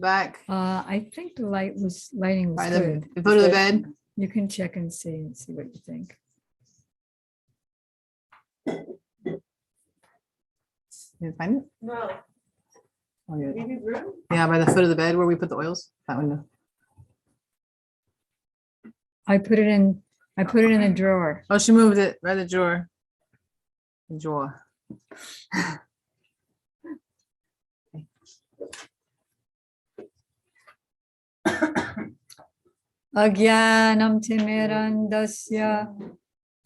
back? I think the lighting was By good. the foot of the bed? You can check and see what you think. You find it? No. Oh, yeah. Maybe room? Yeah, by the foot of the bed where we put the oils. That window. I put it in the drawer. Oh, she moved it by the drawer. The drawer. Agyanam timirandasya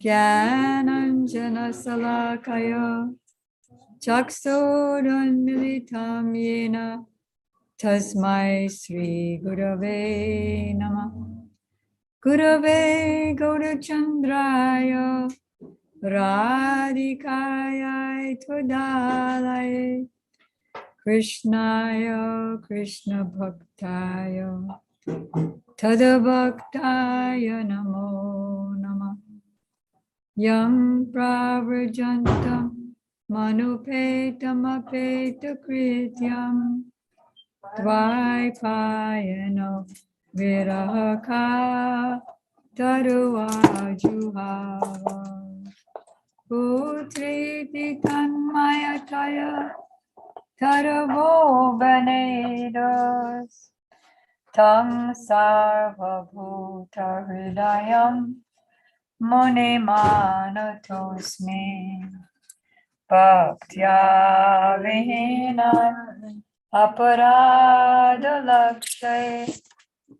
Gyananjana salakaya Chaksurunmilitam yena Tasmai Sri Gurave Nama Gurave Gaurachandraya Radhikaya Todalaye Krishnaya Krishna Bhaktaya Tadabhaktaya Namo Nama Yam Pravrajantam Manupetam Apeta Krityam Dvaipayano Virahaka Taruajuhava Putriti Tanmayataya Taravo Benedos Tam Sarvabhuta Hridayam Mune Manatosmi Bhaktya Vihina Aparada Lakshay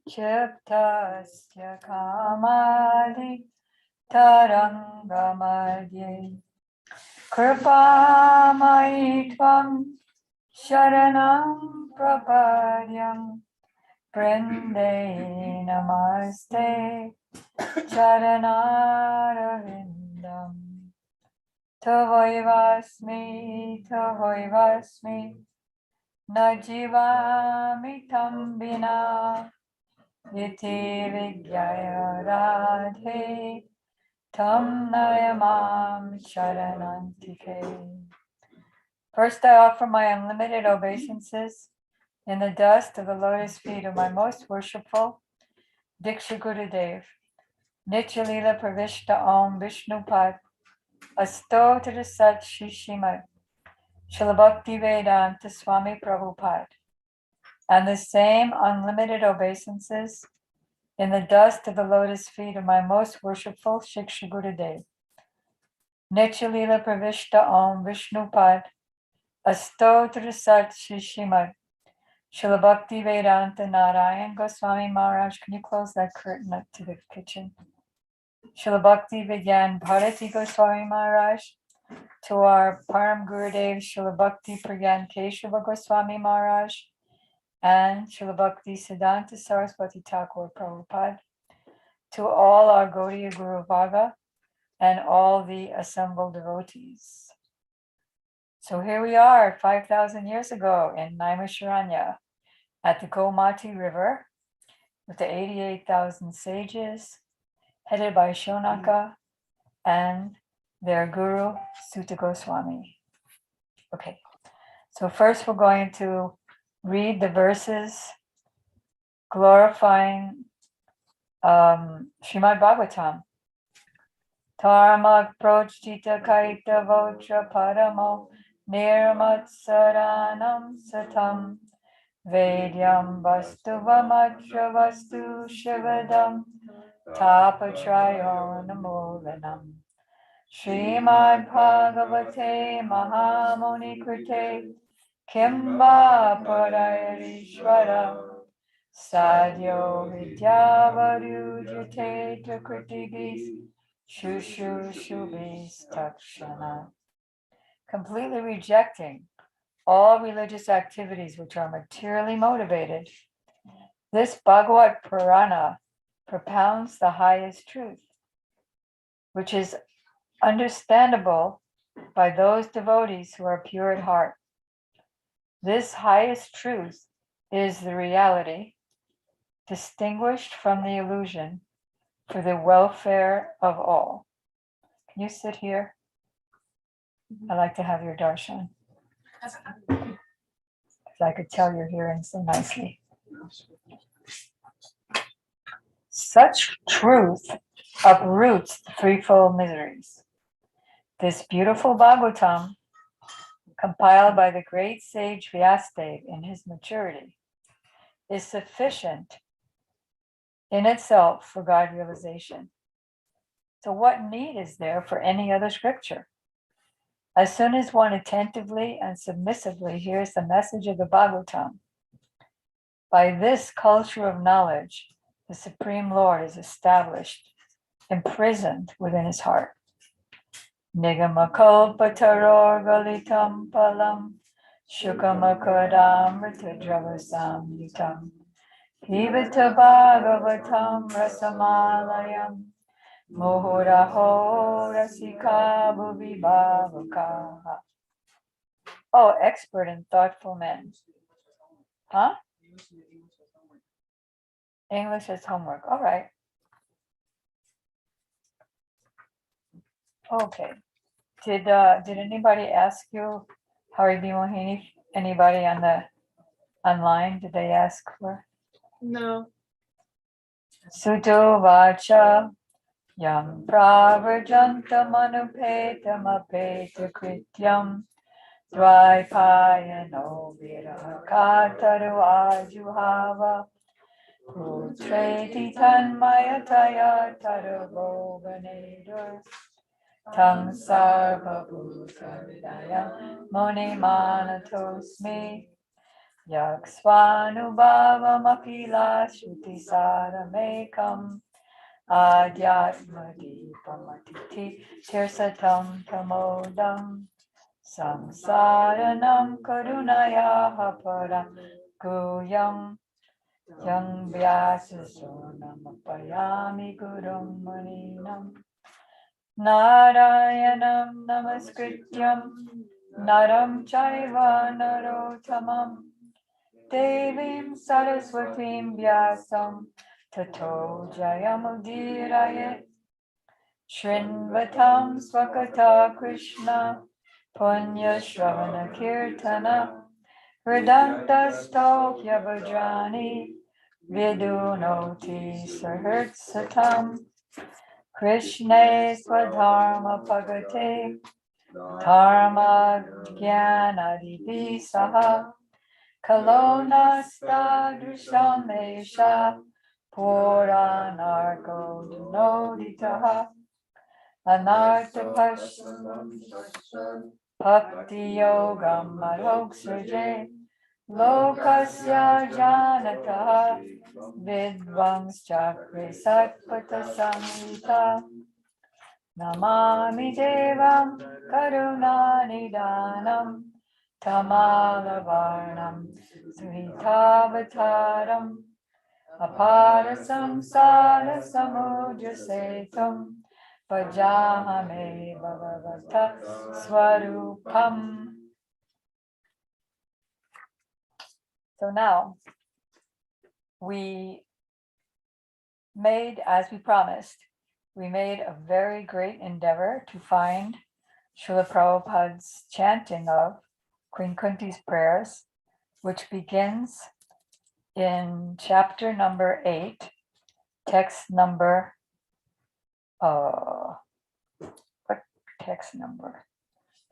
Chiptasya Kamadi Tarangamadye Kripamai Tvam Sharanam Prapadyam Brinde Namaste Charanarvindam Tavoivasmi Najivami Tambina Yiti Vigyaya Radhe Tam Nayamam Sharanantike. First, I offer my unlimited obeisances in the dust of the lotus feet of my most worshipful Diksha Gurudev, Nityalila Pravishta Om Vishnupad, Astotra Sat Shishimad, Shalabhakti Vedanta Swami Prabhupada, and the same unlimited obeisances in the dust of the lotus feet of my most worshipful Shiksha Gurudev, Nityalila Pravishta Om Vishnupad, Astotra Sat Shishimad, Shalabhakti Vedanta Narayan Goswami Maharaj. Can you close that curtain up to the kitchen? Shalabhakti Vidyan Bharati Goswami Maharaj, to our Param Gurudev Shalabhakti Pragyan Keshava Goswami Maharaj, and Shalabhakti Siddhanta Saraswati Thakur Prabhupada, to all our Gaudiya Guru Varga, and all the assembled devotees. So here we are 5,000 years ago in Naimisharanya at the Gomati River with the 88,000 sages headed by Shonaka and their guru Sutta Goswami. Okay, so first we're going to read the verses glorifying Srimad Bhagavatam. Tarmak projita kaita votra paramo nirmatsaranam satam Vedyam vastuvamatra vastu shivadam tapatrayo namolanam Srimad Bhagavate Mahamuni Krite Kimba Parayarishvara Sadyo Vidyavaryujate Takritigis Shushushubis Takshana. Completely rejecting all religious activities which are materially motivated, this Bhagavad Purana propounds the highest truth, which is understandable by those devotees who are pure at heart. This highest truth is the reality, distinguished from the illusion, for the welfare of all. Can you sit here? I'd like to have your darshan. I could tell you're hearing so nicely. Such truth uproots the threefold miseries. This beautiful Bhagavatam, compiled by the great sage Vyasadeva in his maturity, is sufficient in itself for God realization. So what need is there for any other scripture? As soon as one attentively and submissively hears the message of the Bhagavatam, by this culture of knowledge, the Supreme Lord is established, imprisoned within his heart. Nigamakopatarar galitam palam shukamakadamritadravasam yutam hivata bhagavatam rasamalayam Mohuraho rasika bhuvibhavaka. Oh, expert and thoughtful men. Huh? English as homework. All right. Okay. Did anybody ask you, Haribi Mohini? Anybody on the online? Did they ask for? No. Suto vacha yam pravarjantam anupetam apeta krityam Dvaipayano virakataru ajuhava Putreti tanmayataya tarugo ganedur Tang sarva bhutadaya moni manatosmi Yaksvanubhavam apila shruti saramekam Adyatma deepamatiti tirsatam tamodam Samsaranam karunayaha param guyam yang vyasasonam apayami gurum maninam Narayanam namaskrityam naram chaiva narotamam Devim saraswatim vyasam tato jayamudiraye Shrinvatam swakata Krishna Punya Shravana Kirtana Hridantastohya Vajrani Vidunoti Sahritsatam Krishna Swadharma Pagate Dharma Jnanadipi Saha Kalonasta Drishamesha Puranarko Dinoditaha Anartapash Bhakti Yogam Madhoksraje Lokasya Janataha Vidvams Chakre Satpata Samhita Namami Devam Karunanidanam Tamalavarnam Suhitavataram Apara Samsara Samudrasetam Pajahame Bhagavata Swarupam. So now we made, as we promised, we made a very great endeavor to find Srila Prabhupada's chanting of Queen Kunti's prayers, which begins in chapter number 8, text number what text number?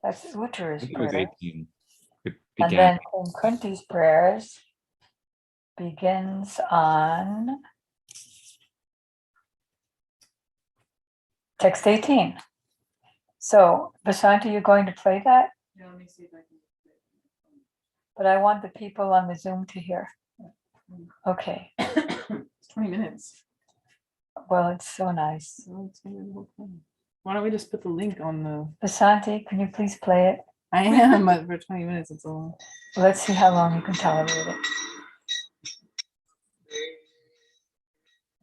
That's Uttara's It was prayer. 18. It And began. then Queen Kunti's prayers begins on text 18. So, Vasanti, you're going to play that? Yeah, let me see if I can. But I want the people on the Zoom to hear. Okay. It's 20 minutes. Well, it's so nice. So it's gonna be the whole thing. Why don't we just put the link on the? Vasanti, can you please play it? I am, but for 20 minutes it's all. Let's see how long you can tolerate it.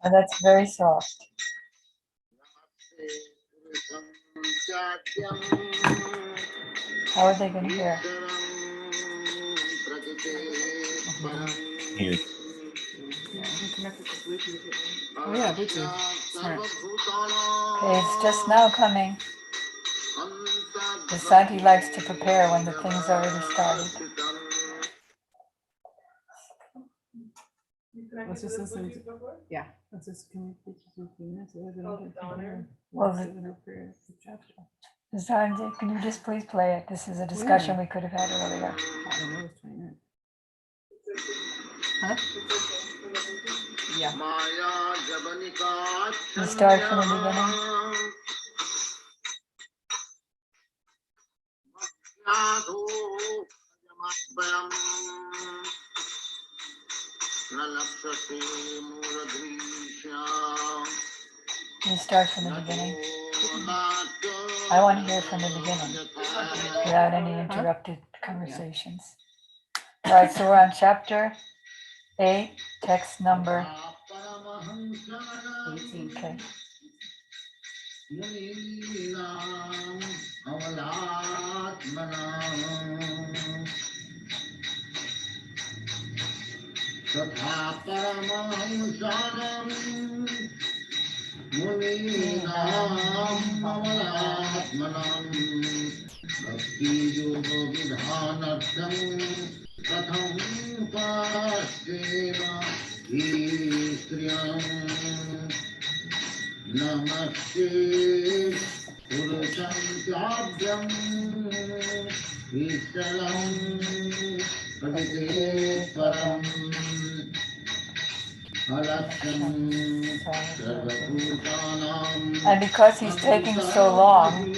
And that's very soft. How are they going to hear? Here. Yeah, I can connect it to Bluetooth. Oh yeah, Bluetooth. Smart. Okay, it's just now coming. Vasanti likes to prepare when the thing's already started. Let's just listen to, yeah, let's just connect to a few minutes. Well, Chapter. Sanjay, can you just please play it? This is a discussion we could have had earlier. I don't know, it's 20 minutes. Huh? Yeah. You start from the beginning. You start from the beginning. I want to hear from the beginning without any interrupted conversations. All right, so we're on chapter 8, text number 18. Okay. Namaste Purusham Ishtaram Pradite Param And because he's taking so long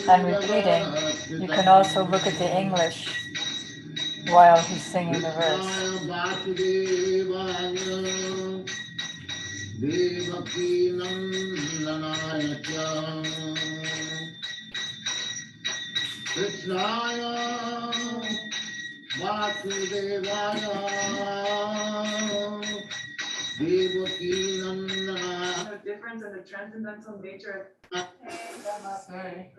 and repeating, you can also look at the English while he's singing the verse. The difference in the transcendental nature of sorry.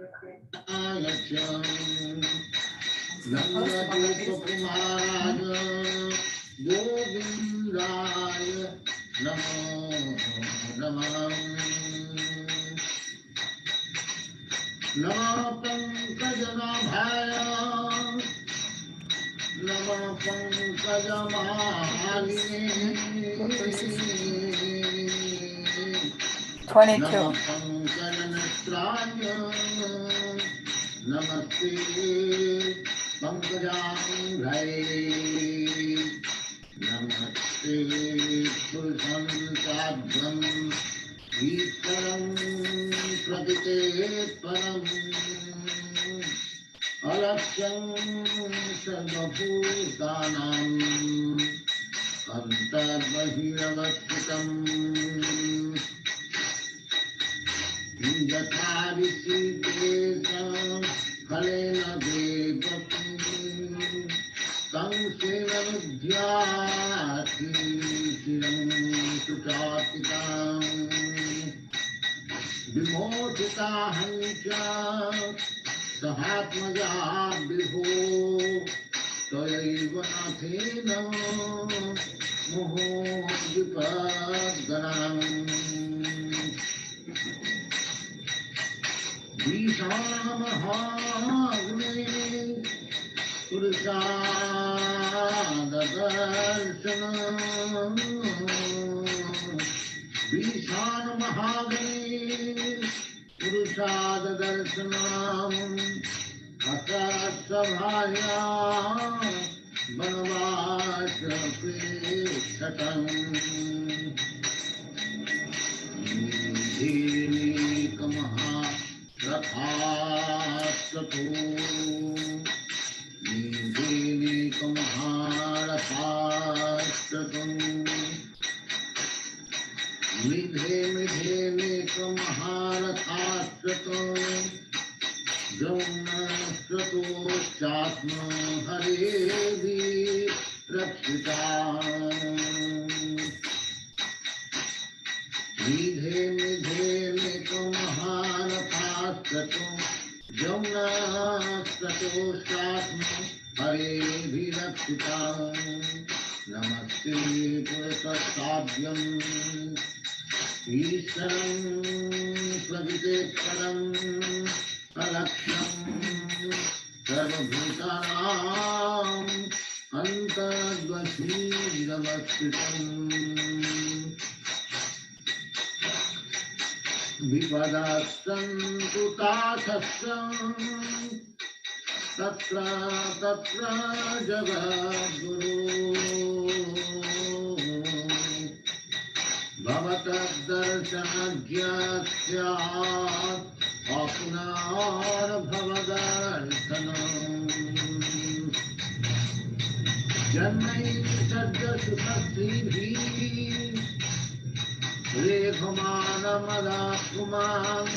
Vipadastam tutasastam tatra tatra jagadguru bhavatadarsanagyasya apnar bhavadarshanam janmai sadya susatribhi rekhamanamadakuman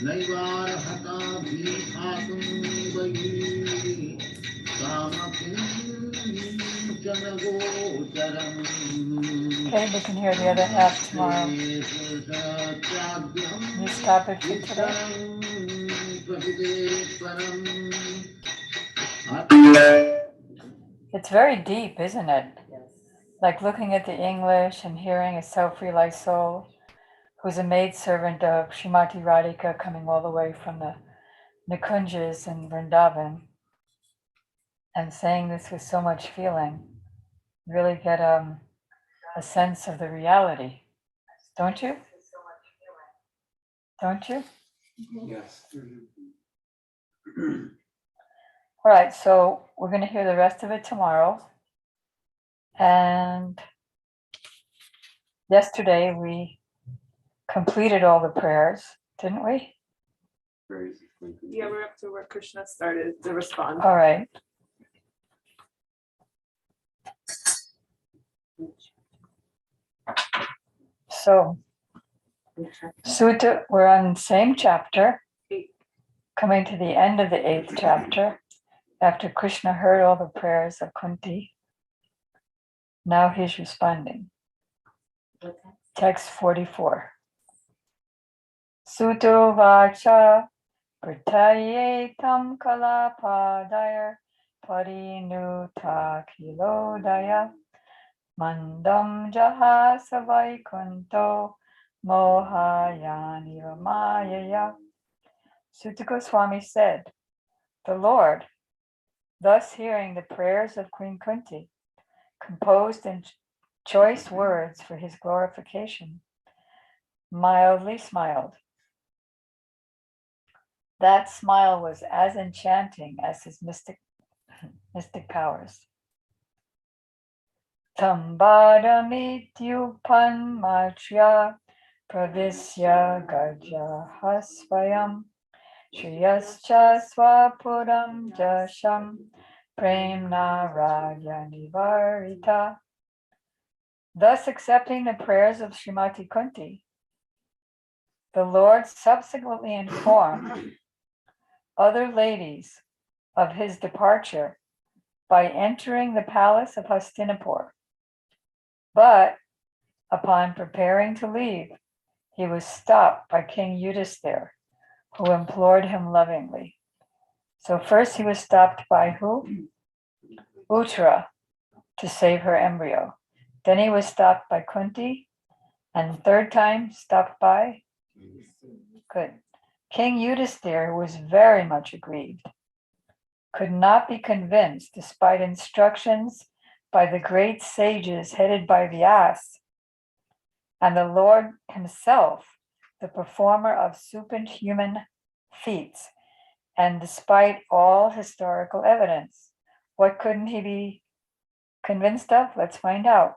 naivarhata bhipatum vayi kamakinchana gocharam. Okay, we can hear the other half tomorrow. You stop it for today. It's very deep, isn't it? Like looking at the English and hearing a self-realized soul who's a maidservant of Srimati Radhika coming all the way from the Nikunjas in Vrindavan and saying this with so much feeling. Really get a sense of the reality, don't you? Don't you? Yes. All right, so we're going to hear the rest of it tomorrow. And yesterday we completed all the prayers, didn't we? Yeah, we're up to where Krishna started to respond. All right. So, Sutta, we're on the same chapter, coming to the end of the 8th chapter, after Krishna heard all the prayers of Kunti. Now he's responding. Text 44. Sutta vacha prataye tam kalapadayar parinuta kilodaya mandam jahasavai kunto mohayani ramayaya. Sutta Goswami said, the Lord, thus hearing the prayers of Queen Kunti, composed in choice words for his glorification, mildly smiled. That smile was as enchanting as his mystic powers. Tambadamityupan machya pravisya gaja hasvayam shriyascha swapuram jasham premna raja nivarita. Thus accepting the prayers of Srimati Kunti, the Lord subsequently informed other ladies of his departure by entering the palace of Hastinapur. But upon preparing to leave, he was stopped by King Yudhisthira, who implored him lovingly. So first he was stopped by who? Uttara, to save her embryo. Then he was stopped by Kunti, and third time stopped by? Good. King Yudhisthira was very much aggrieved, could not be convinced despite instructions by the great sages headed by Vyas, and the Lord himself, the performer of superhuman feats, and despite all historical evidence. What couldn't he be convinced of? Let's find out.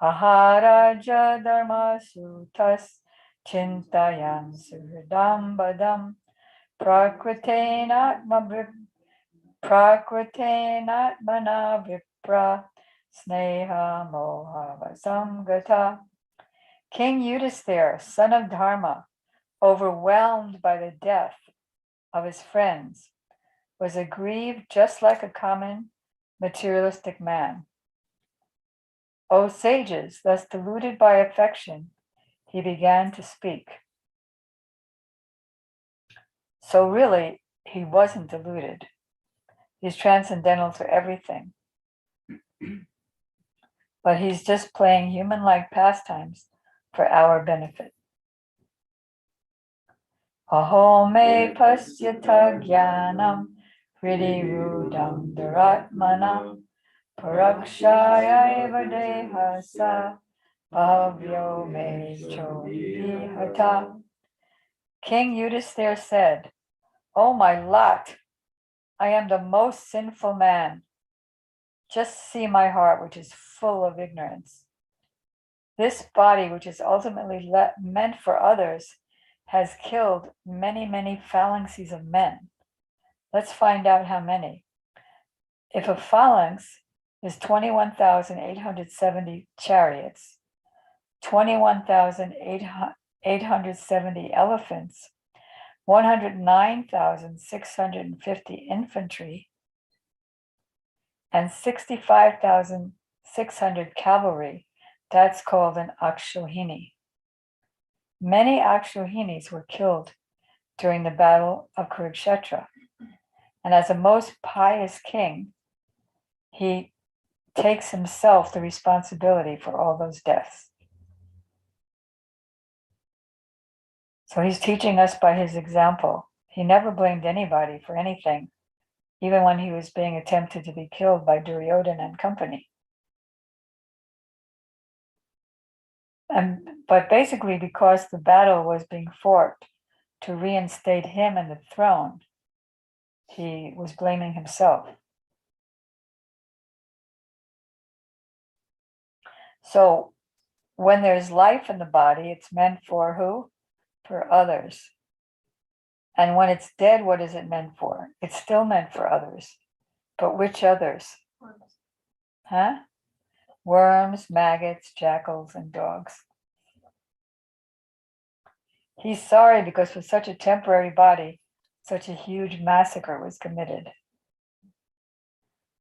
Aharaja dharma sutas chintayan suhridam badam prakritenatmana vipra sneha moha vasamgata. King Yudhisthira, son of Dharma, overwhelmed by the death of his friends, was aggrieved just like a common materialistic man. O sages, thus deluded by affection, he began to speak. So really, he wasn't deluded. He's transcendental to everything. But he's just playing human-like pastimes for our benefit. Aho me pasyata jnanam Kriti rudam duratmanam parakshaya vadehasa bhavyo me chodihata. King Yudhisthira said, "Oh my lot, I am the most sinful man. Just see my heart, which is full of ignorance. This body, which is ultimately meant for others, has killed many, many phalanxes of men. Let's find out how many. If a phalanx is 21,870 chariots, 21,870 elephants, 109,650 infantry, and 65,600 cavalry, that's called an Akshohini. Many Akshohinis were killed during the battle of Kurukshetra. And as a most pious king, he takes himself the responsibility for all those deaths. So he's teaching us by his example. He never blamed anybody for anything, even when he was being attempted to be killed by Duryodhana and company. But basically, because the battle was being fought to reinstate him in the throne, he was blaming himself. So when there's life in the body, it's meant for who? For others. And when it's dead, what is it meant for? It's still meant for others. But which others? Huh? Worms, maggots, jackals, and dogs. He's sorry because for such a temporary body, such a huge massacre was committed.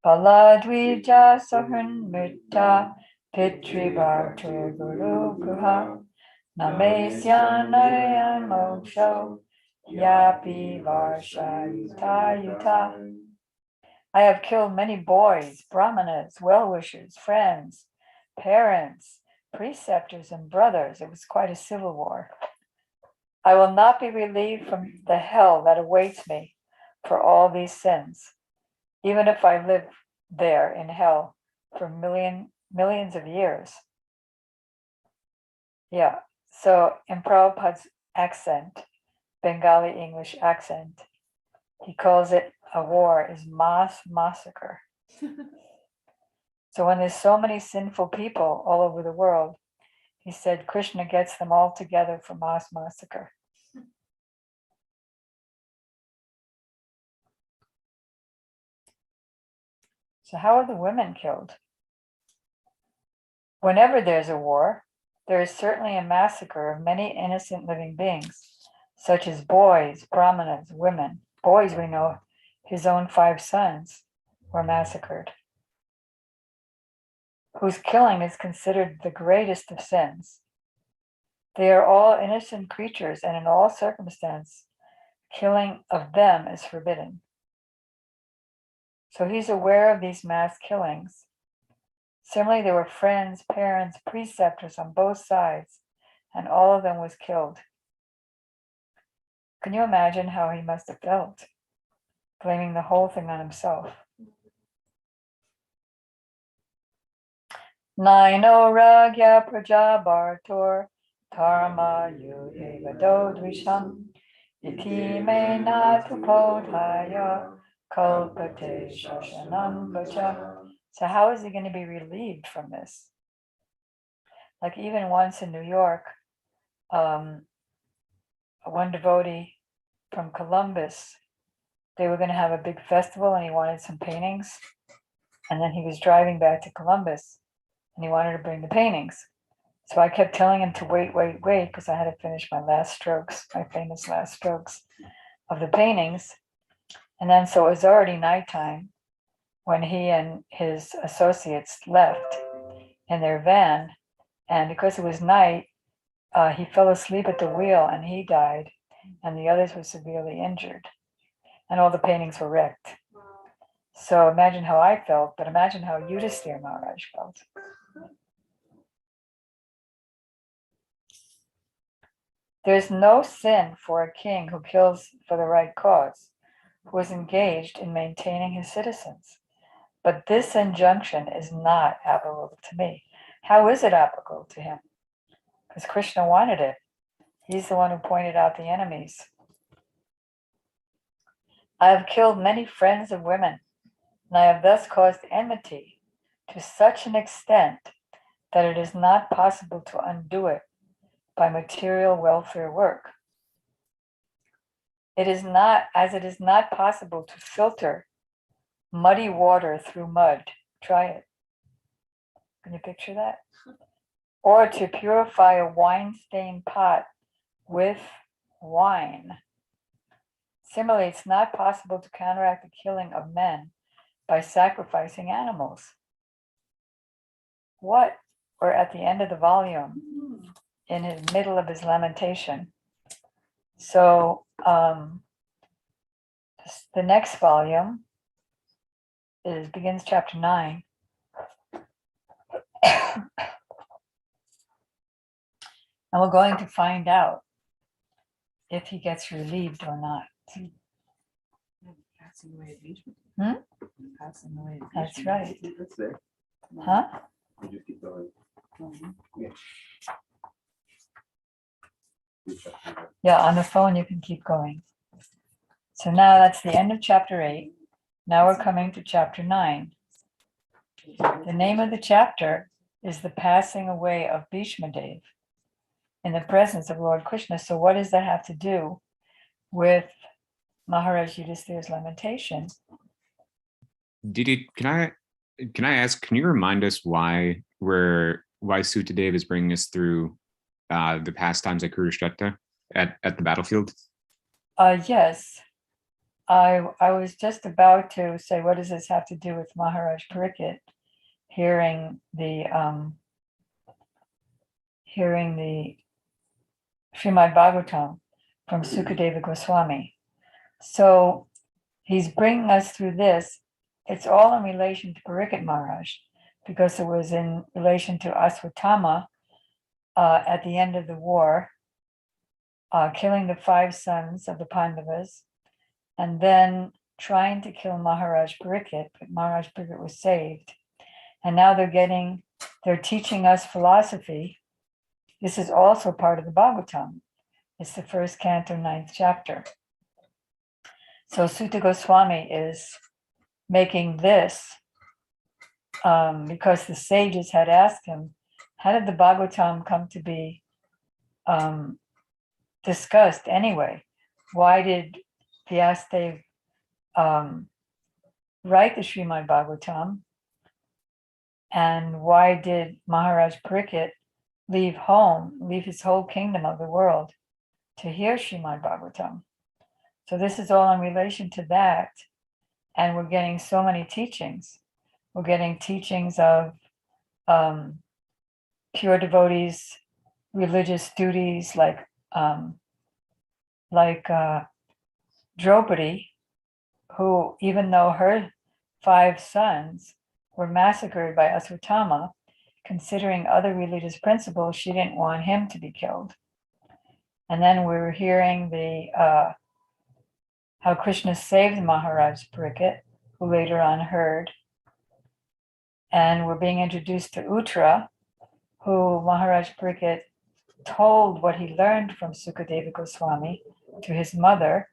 Baladvija sahun mita pitri bharte guru guha namesyan narayan moksho yapi varsha yuta yuta. I have killed many boys, brahmanas, well-wishers, friends, parents, preceptors, and brothers. It was quite a civil war. I will not be relieved from the hell that awaits me for all these sins, even if I live there in hell for millions of years. Yeah, so in Prabhupada's accent, Bengali English accent, he calls it a war is mass massacre. So when there's so many sinful people all over the world, he said Krishna gets them all together for mass massacre. So how are the women killed? Whenever there's a war, there is certainly a massacre of many innocent living beings, such as boys, brahmanas, women. Boys, we know, his own 5 sons were massacred, whose killing is considered the greatest of sins. They are all innocent creatures, and in all circumstances, killing of them is forbidden. So he's aware of these mass killings. Similarly, there were friends, parents, preceptors on both sides, and all of them was killed. Can you imagine how he must have felt, blaming the whole thing on himself? Naino ragya praja bhartor dharma yuheva dodvisham iti me natupodhaya kalpate shashanam vacha. So how is he going to be relieved from this? Like even once in New York, one devotee from Columbus, they were going to have a big festival and he wanted some paintings. And then he was driving back to Columbus and he wanted to bring the paintings. So I kept telling him to wait, because I had to finish my last strokes, my famous last strokes of the paintings. And then so it was already nighttime when he and his associates left in their van. And because it was night, he fell asleep at the wheel and he died. And the others were severely injured. And all the paintings were wrecked. So imagine how I felt, but imagine how Yudhisthira Maharaj felt. There's no sin for a king who kills for the right cause, who was engaged in maintaining his citizens. But this injunction is not applicable to me. How is it applicable to him? Because Krishna wanted it. He's the one who pointed out the enemies. I have killed many friends of women, and I have thus caused enmity to such an extent that it is not possible to undo it by material welfare work. It is not possible to filter muddy water through mud. Try it. Can you picture that? Or to purify a wine-stained pot with wine. Similarly, it's not possible to counteract the killing of men by sacrificing animals. What? Or at the end of the volume, in the middle of his lamentation. So the next volume begins chapter 9. And we're going to find out if he gets relieved or not. Passing away at Bhishma. Passing away at That's Bhishma. right. That's there. Huh? You just keep going. Yeah. Yeah, on the phone you can keep going. So now that's the end of chapter 8. Now we're coming to chapter 9. The name of the chapter is the passing away of Bhishma Dev in the presence of Lord Krishna. So what does that have to do with Maharaj Yudhisthira's lamentation? Didi, can I ask, can you remind us why Sutadev is bringing us through the pastimes at Kurukshetra at the battlefield? Yes. I was just about to say, what does this have to do with Maharaj Pariksit hearing the Srimad Bhagavatam from Sukadeva Goswami? So he's bringing us through this. It's all in relation to Pariksit Maharaj, because it was in relation to Aswatthama at the end of the war, killing the 5 sons of the Pandavas, and then trying to kill Maharaj Pariksit, but Maharaj Pariksit was saved. And now they're teaching us philosophy. This is also part of the Bhagavatam. It's the first canto, 9th chapter. So Sutta Goswami is making this because the sages had asked him, how did the Bhagavatam come to be discussed anyway? Why did Vyasadeva write the Srimad Bhagavatam? And why did Maharaj Pariksit leave his whole kingdom of the world to hear Srimad Bhagavatam? So this is all in relation to that. And we're getting so many teachings. We're getting teachings of pure devotees, religious duties, like Draupadi, who, even though her 5 sons were massacred by Aswatthama, considering other religious principles, she didn't want him to be killed. And then we were hearing how Krishna saved Maharaj Pariksit, who later on heard. And we're being introduced to Uttara, who Maharaj Pariksit told what he learned from Sukadeva Goswami to his mother,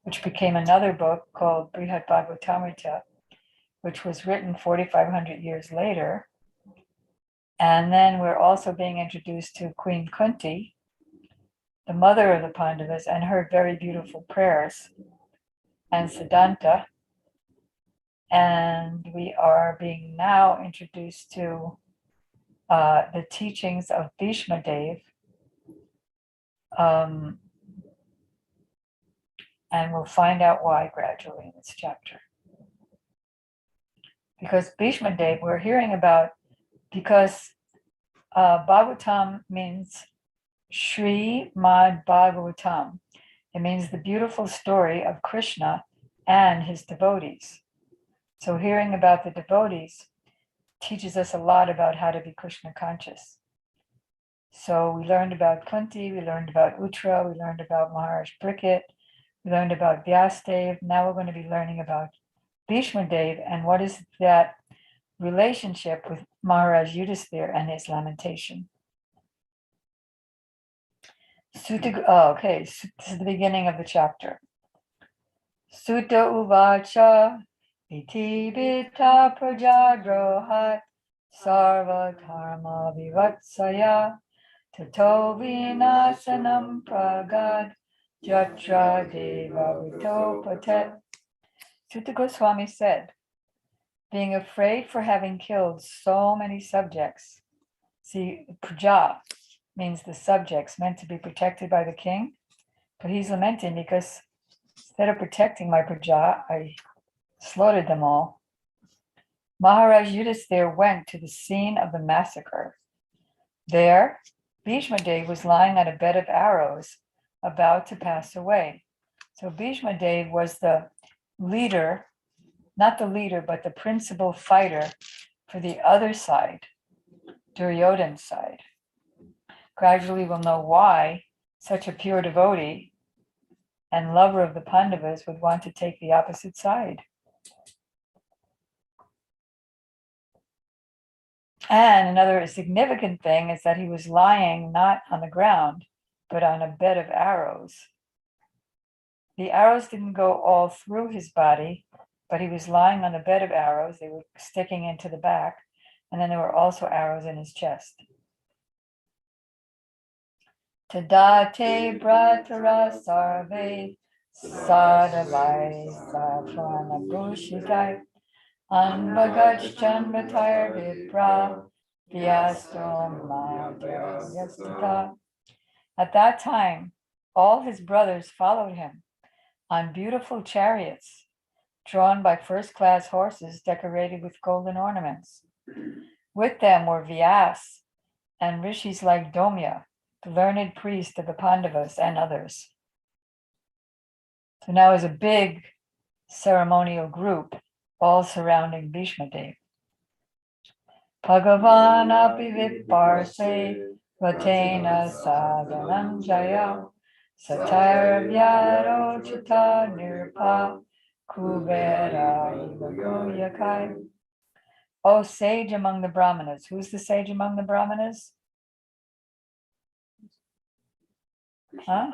which became another book called Brihat Bhagavatamrita, which was written 4,500 years later. And then we're also being introduced to Queen Kunti, the mother of the Pandavas, and her very beautiful prayers, and Siddhanta. And we are being now introduced to the teachings of Bhishma Dev. And we'll find out why gradually in this chapter. Because Bhishma Dev, we're hearing about, because Bhagavatam means Srimad Bhagavatam. It means the beautiful story of Krishna and his devotees. So hearing about the devotees teaches us a lot about how to be Krishna conscious. So we learned about Kunti, we learned about Uttara, we learned about Maharaj Pariksit, We learned about Vyasadev. Now we're going to be learning about Bhishma Dev and what is that relationship with Maharaj Yudhisthira and his lamentation. Okay, so this is the beginning of the chapter. Sutta uvacha iti vita prajadrohat sarva dharma vivatsaya tato vinasanam pragad jatra deva vitopatet. Sutta Goswami said, being afraid for having killed so many subjects. See, praja means the subjects meant to be protected by the king, but he's lamenting because instead of protecting my praja, I slaughtered them all. Maharaj Yudhisthira went to the scene of the massacre. There, Bhishma Dev was lying on a bed of arrows, about to pass away. So Bhishma Dev was the leader, not the leader, but the principal fighter for the other side, Duryodhana's side. Gradually we'll know why such a pure devotee and lover of the Pandavas would want to take the opposite side. And another significant thing is that he was lying not on the ground, but on a bed of arrows. The arrows didn't go all through his body, but he was lying on the bed of arrows. They were sticking into the back, and then there were also arrows in his chest. Tadate bratara sarve sadavai safrana bushitai anbagach chanvatayar vipra vyastom yastata. At that time, all his brothers followed him on beautiful chariots drawn by first-class horses decorated with golden ornaments. With them were Vyas and rishis like Domya, the learned priest of the Pandavas, and others. So now is a big ceremonial group, all surrounding Bhishma Dev. Bhagavan api viparse vatena sadhananjaya satayar vyaro chita nirpa kubera yakai. O sage among the Brahmanas. Who's the sage among the Brahmanas? Huh?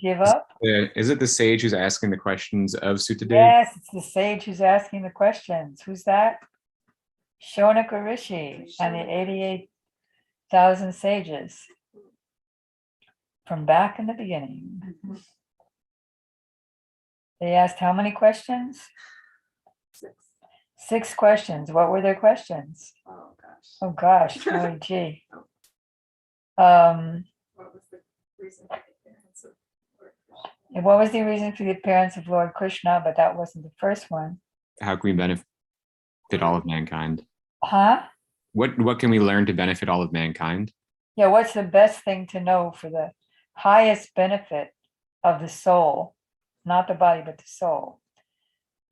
Give up? Is it the sage who's asking the questions of Sutta Dev? Yes, it's the sage who's asking the questions. Who's that? Shonaka Rishi and the 88,000 sages from back in the beginning. They asked how many questions? 6 questions. What were their questions? Oh gosh. Oh gee. What was the reason for the appearance of Lord Krishna? But that wasn't the first one. How can we benefit all of mankind? Huh? What can we learn to benefit all of mankind? Yeah, what's the best thing to know for the highest benefit of the soul, not the body, but the soul?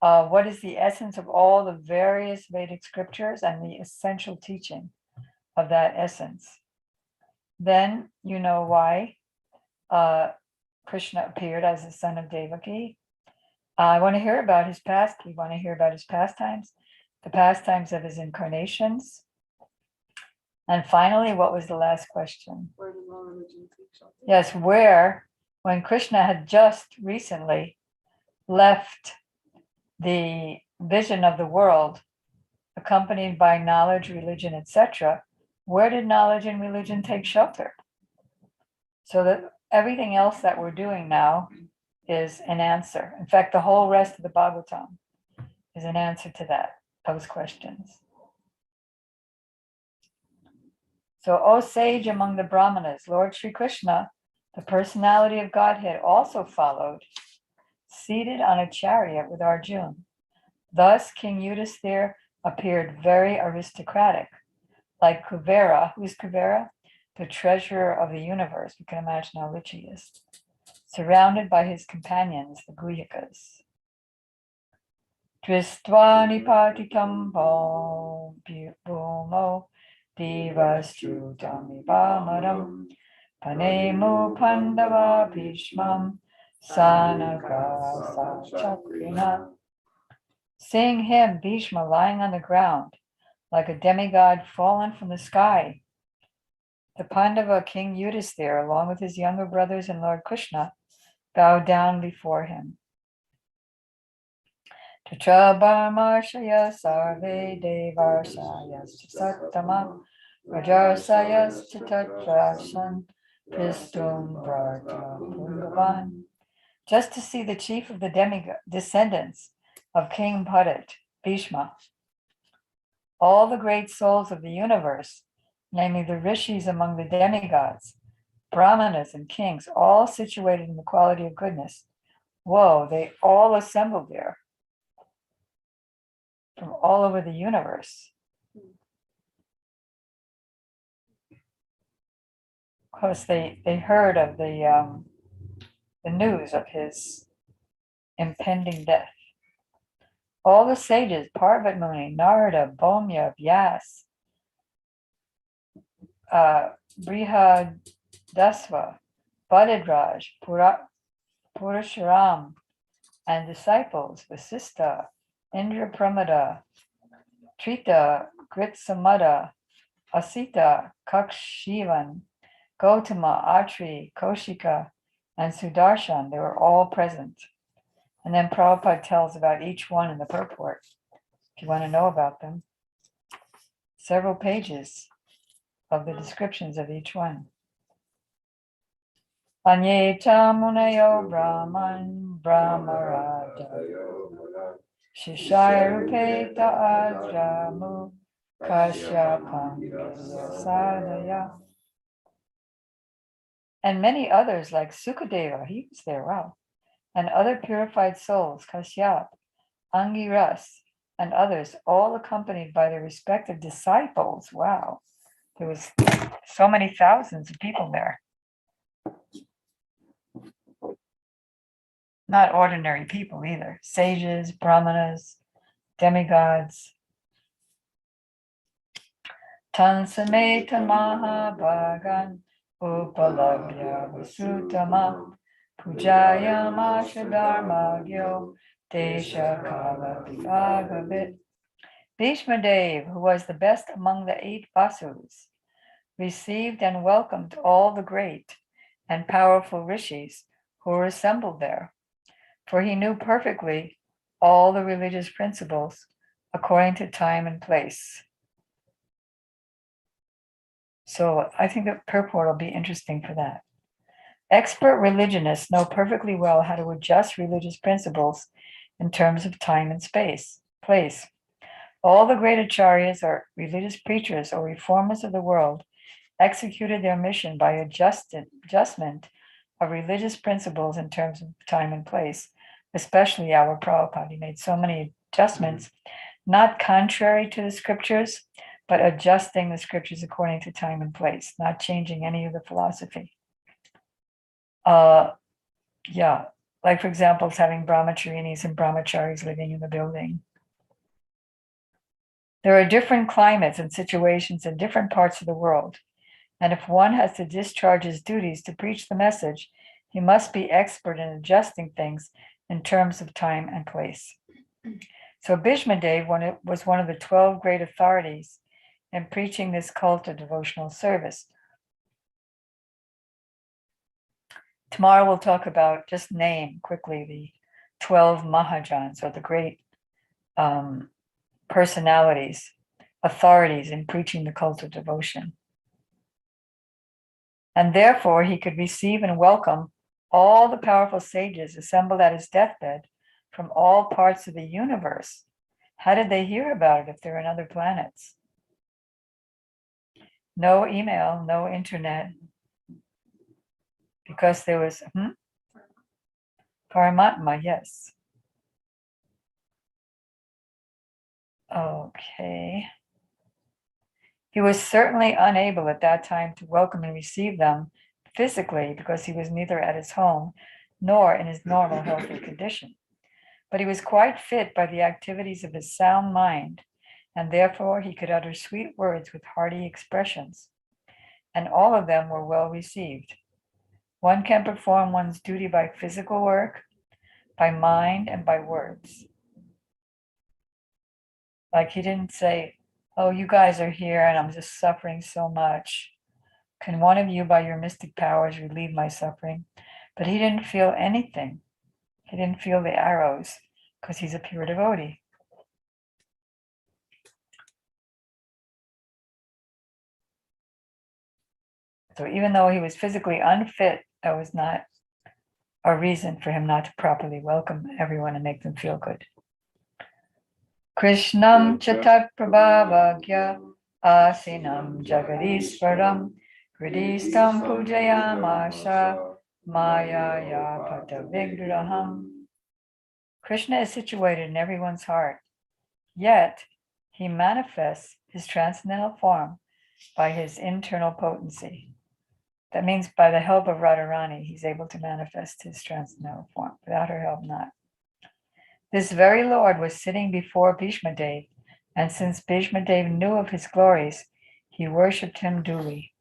What is the essence of all the various Vedic scriptures and the essential teaching of that essence? Then you know why Krishna appeared as the son of Devaki. I want to hear about his past. We want to hear about his pastimes, the pastimes of his incarnations. And finally, what was the last question? Where did all religion take shelter? Yes, where, when Krishna had just recently left the vision of the world, accompanied by knowledge, religion, etc., where did knowledge and religion take shelter? So that everything else that we're doing now is an answer. In fact, the whole rest of the Bhagavatam is an answer to those questions. So, O sage among the Brahmanas, Lord Sri Krishna, the personality of Godhead, also followed, seated on a chariot with Arjuna. Thus, King Yudhisthira appeared very aristocratic, like Kuvera. Who's Kuvera? The treasurer of the universe. You can imagine how rich he is. Surrounded by his companions, the Guhyakas. Dristvani patitam bhumo Divastutamivamadam Panemu Pandava Bhishmam Sanaka Chakrina. Seeing him, Bhishma, lying on the ground, like a demigod fallen from the sky, the Pandava king Yudhisthira, along with his younger brothers and Lord Krishna, bowed down before him. Tatra Bharmarshaya Sarve Devarsayas Sattama Rajarsayas Tatrasan Pristum Varta Pungavan. Just to see the chief of the descendants of King Bharat, Bhishma, all the great souls of the universe, namely the rishis among the demigods, brahmanas and kings, all situated in the quality of goodness. Whoa, they all assembled there from all over the universe. Of course, they heard of the news of his impending death. All the sages, Parvat Muni, Narada, Bhaumya, Vyas, Brihadasva, Bhadadraj, Purasharam, and disciples, Vasista, Indra Trita, Gritsamada, Asita, Kakshivan, Gautama, Atri, Koshika, and Sudarshan, they were all present. And then Prabhupada tells about each one in the purport, if you want to know about them. Several pages of the descriptions of each one. Anyeta Munayo Brahman Brahmarada Shishaya Rupeta Ajamu Kashyapam Sadaya. And many others like Sukadeva, he was there, wow. And other purified souls, Kashyap, Angiras, and others, all accompanied by their respective disciples. Wow, there was so many thousands of people there. Not ordinary people either. Sages, brahmanas, demigods. Tansameta Mahabhagan Upalabhya Vasutama Pujaya Masha Dharmagyo Desha Kala Vibhagavit. Bhishma Dev, who was the best among the 8 Vasus, received and welcomed all the great and powerful rishis who were assembled there, for he knew perfectly all the religious principles according to time and place. So I think the purport will be interesting for that. Expert religionists know perfectly well how to adjust religious principles in terms of time and place. All the great acharyas or religious preachers or reformers of the world executed their mission by adjustment of religious principles in terms of time and place, especially our Prabhupada. He made so many adjustments, not contrary to the scriptures, but adjusting the scriptures according to time and place, not changing any of the philosophy. Like for example, having brahmacharinis and brahmacharis living in the building. There are different climates and situations in different parts of the world, and if one has to discharge his duties to preach the message, he must be expert in adjusting things in terms of time and place. So Bhishma Dev was one of the 12 great authorities in preaching this cult of devotional service. Tomorrow we'll talk about, just name quickly, the 12 Mahajans, or the great personalities, authorities in preaching the cult of devotion. And therefore he could receive and welcome all the powerful sages assembled at his deathbed from all parts of the universe. How did they hear about it if they're in other planets? No email, no internet, because there was Paramatma, yes. Okay. He was certainly unable at that time to welcome and receive them physically because he was neither at his home nor in his normal healthy condition. But he was quite fit by the activities of his sound mind and therefore he could utter sweet words with hearty expressions, and all of them were well received. One can perform one's duty by physical work, by mind, and by words. Like he didn't say, oh, you guys are here and I'm just suffering so much. Can one of you, by your mystic powers, relieve my suffering? But he didn't feel anything. He didn't feel the arrows because he's a pure devotee. So even though he was physically unfit, that was not a reason for him not to properly welcome everyone and make them feel good. Krishnam chatat prabhavagya asinam jagadisvaram hridistam pujayamasha maya pata vigraham. Krishna is situated in everyone's heart, yet he manifests his transcendental form by his internal potency. That means by the help of Radharani, he's able to manifest his transcendental form. Without her help, not. This very Lord was sitting before Bhishma Dev, and since Bhishma Dev knew of his glories, he worshipped him duly.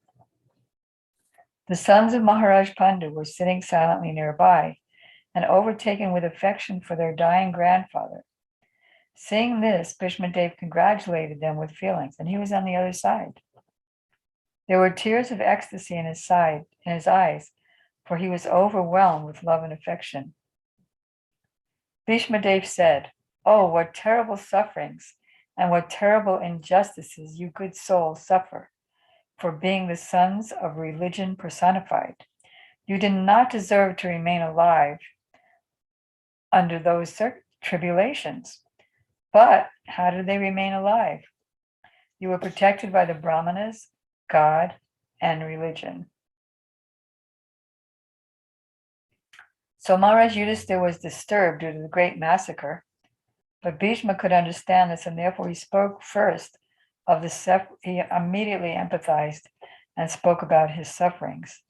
The sons of Maharaj Pandu were sitting silently nearby and overtaken with affection for their dying grandfather. Seeing this, Bhishma Dev congratulated them with feelings, and he was on the other side. There were tears of ecstasy in his eyes, for he was overwhelmed with love and affection. Bhishma Dev said, oh, what terrible sufferings and what terrible injustices you good souls suffer for being the sons of religion personified. You did not deserve to remain alive under those tribulations. But how did they remain alive? You were protected by the Brahmanas, God, and religion. So Maharaj Yudhisthira was disturbed due to the great massacre, but Bhishma could understand this, and therefore he spoke first of he immediately empathized and spoke about his sufferings.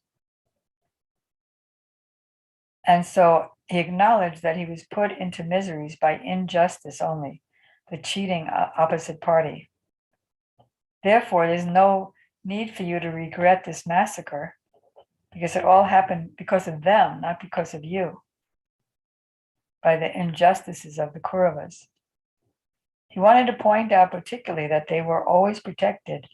And so he acknowledged that he was put into miseries by injustice only, the cheating opposite party. Therefore, there's no need for you to regret this massacre, because it all happened because of them, not because of you, by the injustices of the Kauravas. He wanted to point out particularly that they were always protected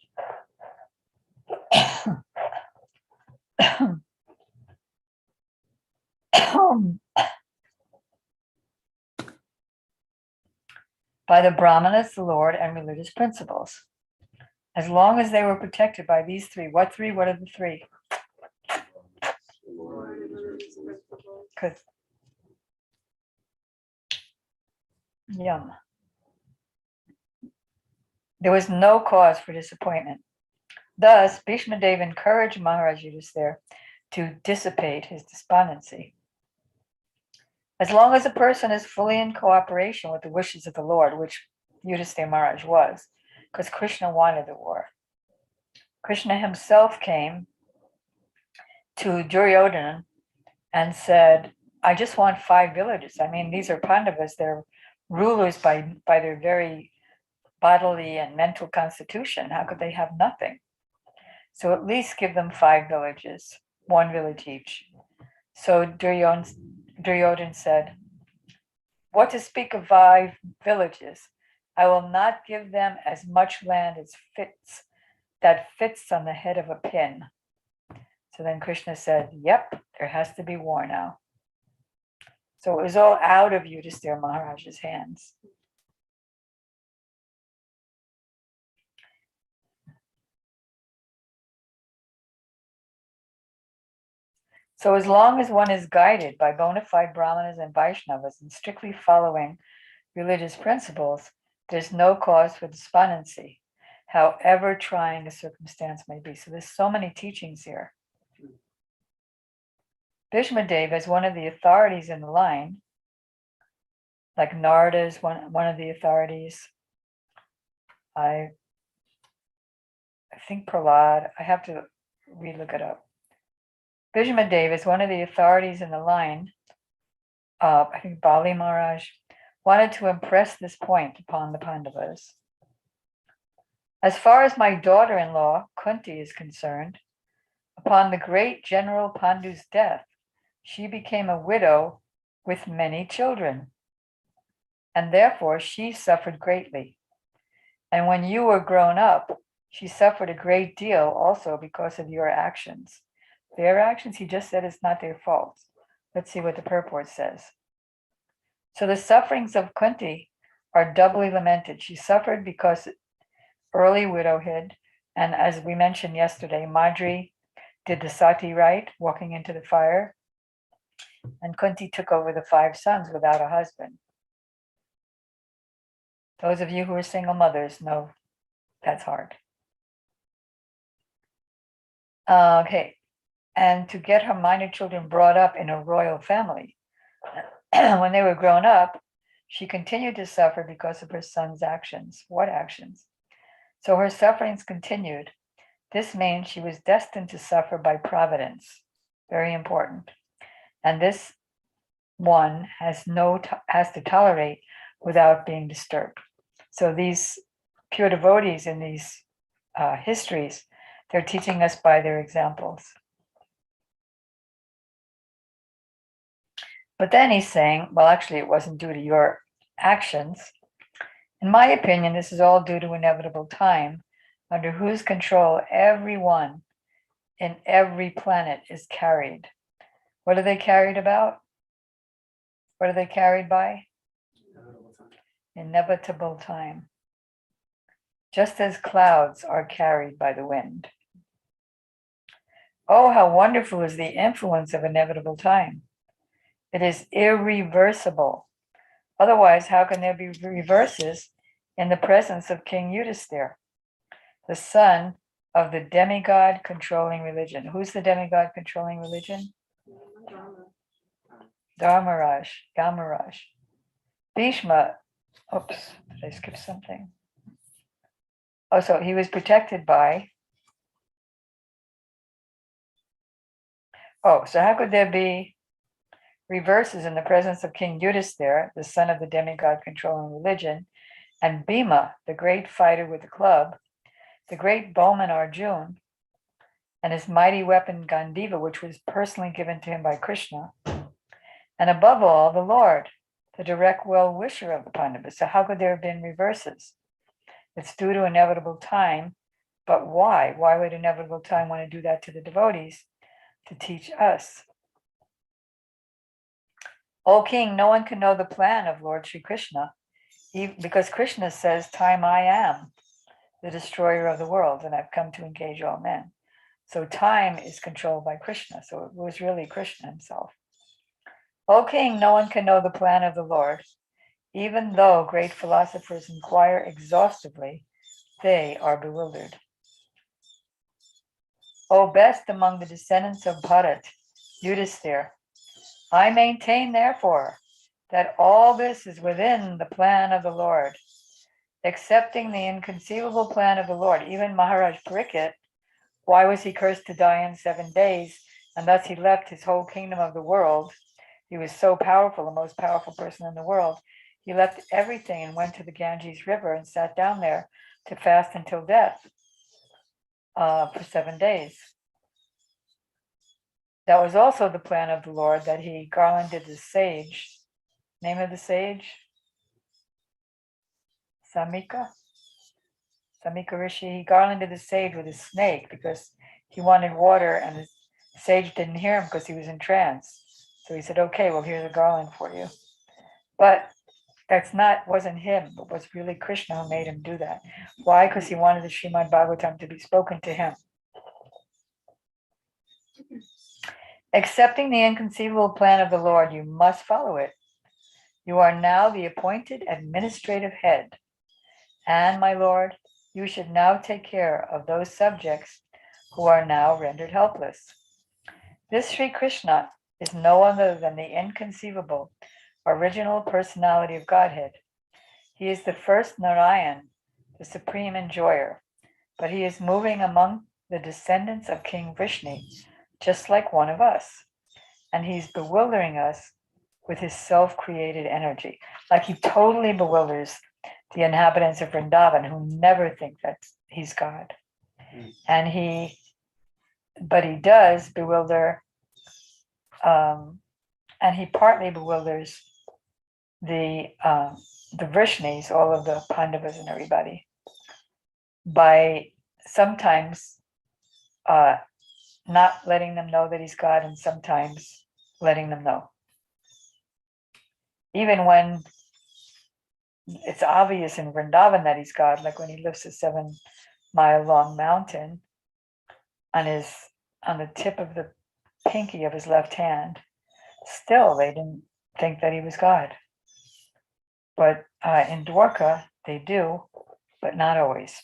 by the Brahmanas, the Lord, and religious principles. As long as they were protected by these three. What three? What are the three? Because there was no cause for disappointment. Thus, Bhishma Dev encouraged Maharaj Yudhisthira to dissipate his despondency. As long as a person is fully in cooperation with the wishes of the Lord, which Yudhisthira Maharaj was, because Krishna wanted the war. Krishna himself came to Duryodhana and said, I just want 5 villages. I mean, these are Pandavas. They're rulers by their very bodily and mental constitution. How could they have nothing? So at least give them 5 villages, 1 village each. So Duryodhana said, what to speak of 5 villages? I will not give them as much land as fits on the head of a pin. So then Krishna said, yep, there has to be war now. So it was all out of Yudhisthira Maharaj's hands. So as long as one is guided by bona fide Brahmanas and Vaishnavas and strictly following religious principles, there's no cause for despondency, however trying a circumstance may be. So there's so many teachings here. Bhishma Dev, as one of the authorities in the line, like Narada is one of the authorities. I think Prahlad, I have to relook it up. Bhishma Dev is one of the authorities in the line. I think Bali Maharaj wanted to impress this point upon the Pandavas. As far as my daughter-in-law, Kunti, is concerned, upon the great General Pandu's death, she became a widow with many children, and therefore she suffered greatly. And when you were grown up, she suffered a great deal also because of your actions. Their actions, he just said, it's not their fault. Let's see what the purport says. So the sufferings of Kunti are doubly lamented. She suffered because early widowhood, and as we mentioned yesterday, Madri did the sati rite, walking into the fire, and Kunti took over the 5 sons without a husband. Those of you who are single mothers know that's hard. Okay, and to get her minor children brought up in a royal family. When they were grown up, she continued to suffer because of her son's actions. What actions? So her sufferings continued. This means she was destined to suffer by providence. Very important. And this one has to tolerate without being disturbed. So these pure devotees in these histories, they're teaching us by their examples. But then he's saying, well, actually, it wasn't due to your actions. In my opinion, this is all due to inevitable time, under whose control everyone in every planet is carried. What are they carried about? What are they carried by? Inevitable time. Just as clouds are carried by the wind. Oh, how wonderful is the influence of inevitable time. It is irreversible. Otherwise, how can there be reverses in the presence of King Yudhisthira, the son of the demigod controlling religion? Who's the demigod controlling religion? Dharmaraj. Bhishma, oops, did I skip something? Oh, so he was protected by, so how could there be reverses in the presence of King Yudhisthira, the son of the demigod controlling religion, and Bhima, the great fighter with the club, the great bowman Arjun, and his mighty weapon Gandiva, which was personally given to him by Krishna, and above all, the Lord, the direct well-wisher of the Pandavas. So how could there have been reverses? It's due to inevitable time, but why? Why would inevitable time want to do that to the devotees? To teach us. O King, no one can know the plan of Lord Sri Krishna, because Krishna says, time I am, the destroyer of the world, and I've come to engage all men. So time is controlled by Krishna, so it was really Krishna himself. O King, no one can know the plan of the Lord, even though great philosophers inquire exhaustively, they are bewildered. O best among the descendants of Bharat, Yudhisthira, I maintain, therefore, that all this is within the plan of the Lord, accepting the inconceivable plan of the Lord. Even Maharaj Parikshit, why was he cursed to die in 7 days? And thus he left his whole kingdom of the world. He was so powerful, the most powerful person in the world. He left everything and went to the Ganges River and sat down there to fast until death for 7 days. That was also the plan of the Lord, that he garlanded the sage. Name of the sage? Samika Rishi. He garlanded the sage with a snake because he wanted water, and the sage didn't hear him because he was in trance. So he said, okay, well, here's a garland for you. But wasn't him, but was really Krishna who made him do that. Why? Because he wanted the Srimad Bhagavatam to be spoken to him. Accepting the inconceivable plan of the Lord, you must follow it. You are now the appointed administrative head. And, my Lord, you should now take care of those subjects who are now rendered helpless. This Sri Krishna is no other than the inconceivable, original personality of Godhead. He is the first Narayan, the supreme enjoyer, but he is moving among the descendants of King Vishnu, just like one of us. And he's bewildering us with his self-created energy. Like he totally bewilders the inhabitants of Vrindavan who never think that he's God. And he does bewilder, and he partly bewilders the Vrishnis, all of the Pandavas and everybody, by sometimes not letting them know that he's God and sometimes letting them know. Even when it's obvious in Vrindavan that he's God, like when he lifts a 7-mile-long mountain on the tip of the pinky of his left hand, still they didn't think that he was God. But in Dwarka, they do, but not always.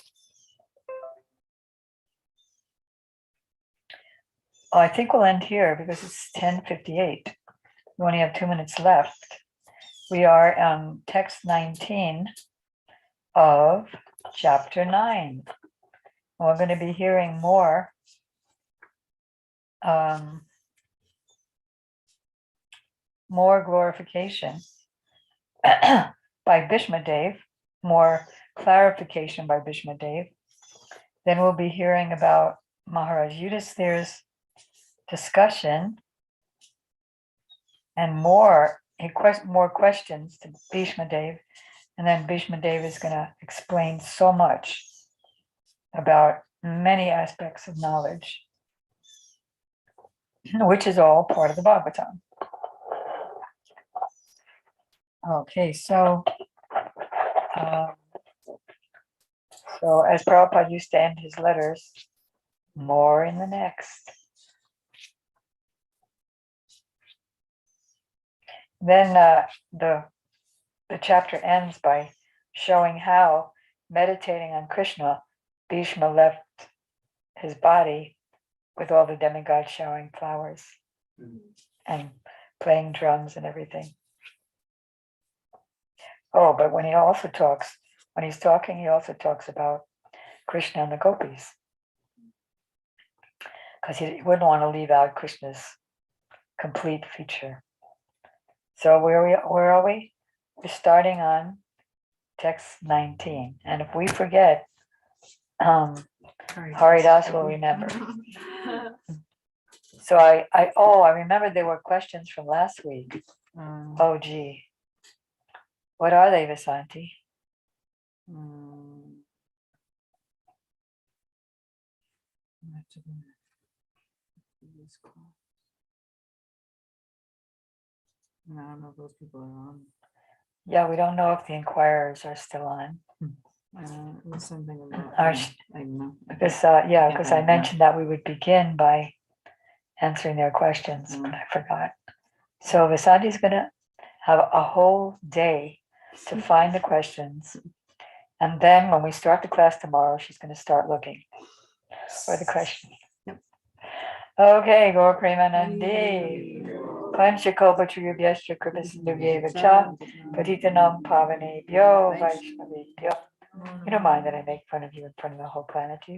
Oh, I think we'll end here because it's 10:58. We only have 2 minutes left. We are on text 19 of chapter 9. And we're going to be hearing more glorification by Bhishma Dev, more clarification by Bhishma Dev. Then we'll be hearing about Maharaj Yudhisthira's discussion and more questions to Bhishma Dev. And then Bhishma Dev is going to explain so much about many aspects of knowledge, which is all part of the Bhagavatam. Okay, so as Prabhupada used to end his letters, more in the next. Then the chapter ends by showing how, meditating on Krishna, Bhishma left his body with all the demigods showering flowers and playing drums and everything. Oh, but when he's talking, he also talks about Krishna and the gopis, because he wouldn't want to leave out Krishna's complete feature. So where are we? We're starting on text 19. And if we forget, Haridas will remember. So I remember there were questions from last week. Oh, gee. What are they, Vasanti? I don't know if those people are on. Yeah, we don't know if the inquirers are still on. Something about I know. Because I mentioned that we would begin by answering their questions, but I forgot. So Vasanti's going to have a whole day to find the questions. And then when we start the class tomorrow, she's going to start looking for the questions. Yep. Okay, Gaur Premanandi. Panchakalpachurubhyascha Kripasindhuvyeva cha Patitanam Pavanebhyo Vaishnavebhyo. You don't mind that I make fun of you in front of the whole planet, do you?